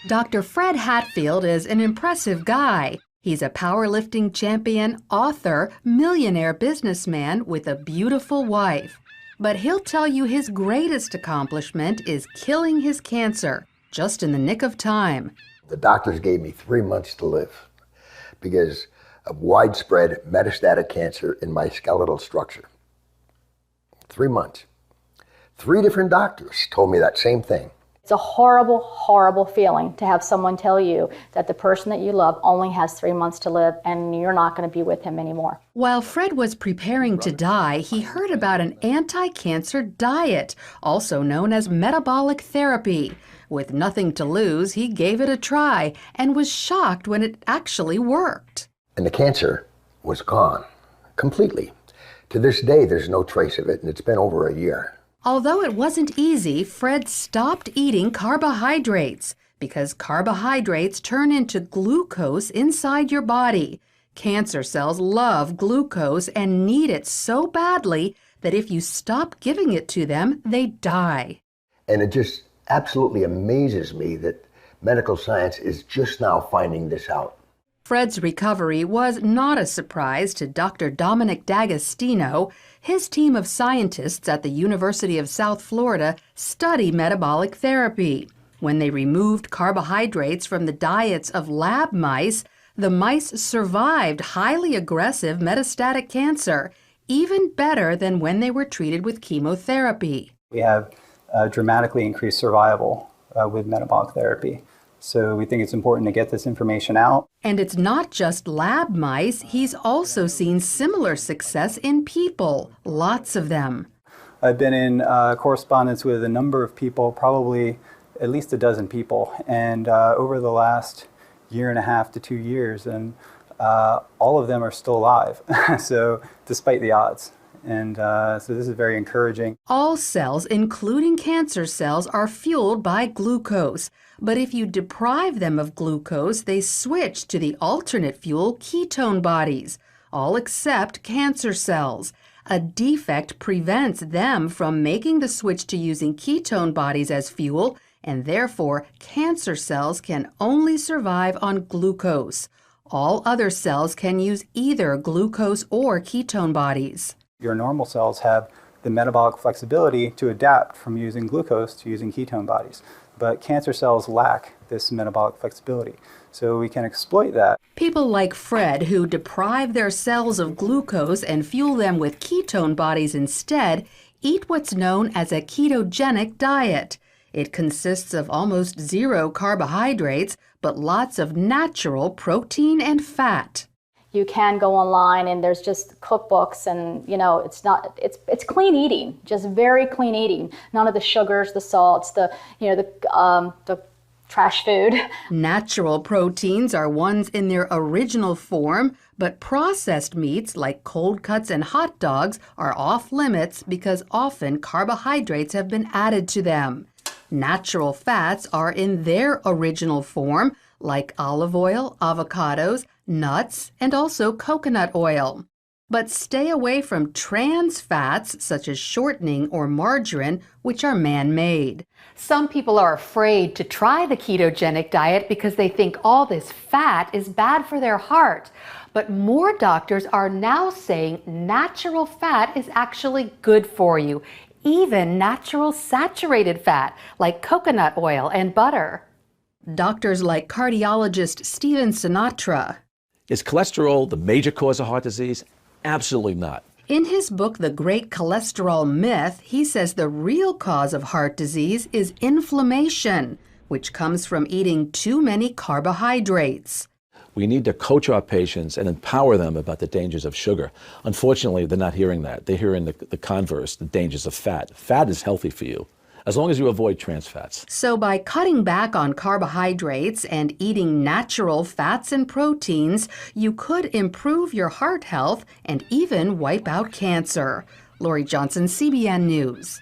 Dr. Fred Hatfield is an impressive guy. He's a powerlifting champion, author, millionaire businessman with a beautiful wife. But he'll tell you his greatest accomplishment is killing his cancer, just in the nick of time. The doctors gave me 3 months to live because of widespread metastatic cancer in my skeletal structure. 3 months. 3 different doctors told me that same thing. It's a horrible, horrible feeling to have someone tell you that the person that you love only has 3 months to live and you're not going to be with him anymore. While Fred was preparing to die, he heard about an anti-cancer diet, also known as metabolic therapy. With nothing to lose, he gave it a try and was shocked when it actually worked. And the cancer was gone completely. To this day, there's no trace of it, and it's been over a year. Although it wasn't easy, Fred stopped eating carbohydrates because carbohydrates turn into glucose inside your body. Cancer cells love glucose and need it so badly that if you stop giving it to them, they die. And it just absolutely amazes me that medical science is just now finding this out. Fred's recovery was not a surprise to Dr. Dominic D'Agostino. His team of scientists at the University of South Florida study metabolic therapy. When they removed carbohydrates from the diets of lab mice, the mice survived highly aggressive metastatic cancer, even better than when they were treated with chemotherapy. We have dramatically increased survival with metabolic therapy. So we think it's important to get this information out. And it's not just lab mice. He's also seen similar success in people, lots of them. I've been in correspondence with a number of people, probably at least a dozen people, and over the last 1.5 to 2 years, and all of them are still alive, so despite the odds. And so this is very encouraging. All cells, including cancer cells, are fueled by glucose. But if you deprive them of glucose, they switch to the alternate fuel ketone bodies, all except cancer cells. A defect prevents them from making the switch to using ketone bodies as fuel, and therefore cancer cells can only survive on glucose. All other cells can use either glucose or ketone bodies. Your normal cells have the metabolic flexibility to adapt from using glucose to using ketone bodies. But cancer cells lack this metabolic flexibility, so we can exploit that. People like Fred, who deprive their cells of glucose and fuel them with ketone bodies instead, eat what's known as a ketogenic diet. It consists of almost 0 carbohydrates, but lots of natural protein and fat. You can go online and there's just cookbooks and, it's clean eating, just very clean eating. None of the sugars, the salts, the trash food. Natural proteins are ones in their original form, but processed meats like cold cuts and hot dogs are off limits because often carbohydrates have been added to them. Natural fats are in their original form, like olive oil, avocados, nuts, and also coconut oil. But stay away from trans fats such as shortening or margarine, which are man-made. Some people are afraid to try the ketogenic diet because they think all this fat is bad for their heart. But more doctors are now saying natural fat is actually good for you, even natural saturated fat like coconut oil and butter. Doctors like cardiologist Stephen Sinatra. Is cholesterol the major cause of heart disease? Absolutely not. In his book, The Great Cholesterol Myth, he says the real cause of heart disease is inflammation, which comes from eating too many carbohydrates. We need to coach our patients and empower them about the dangers of sugar. Unfortunately, they're not hearing that. They're hearing the converse, the dangers of fat. Fat is healthy for you, as long as you avoid trans fats. So by cutting back on carbohydrates and eating natural fats and proteins, you could improve your heart health and even wipe out cancer. Lori Johnson, CBN News.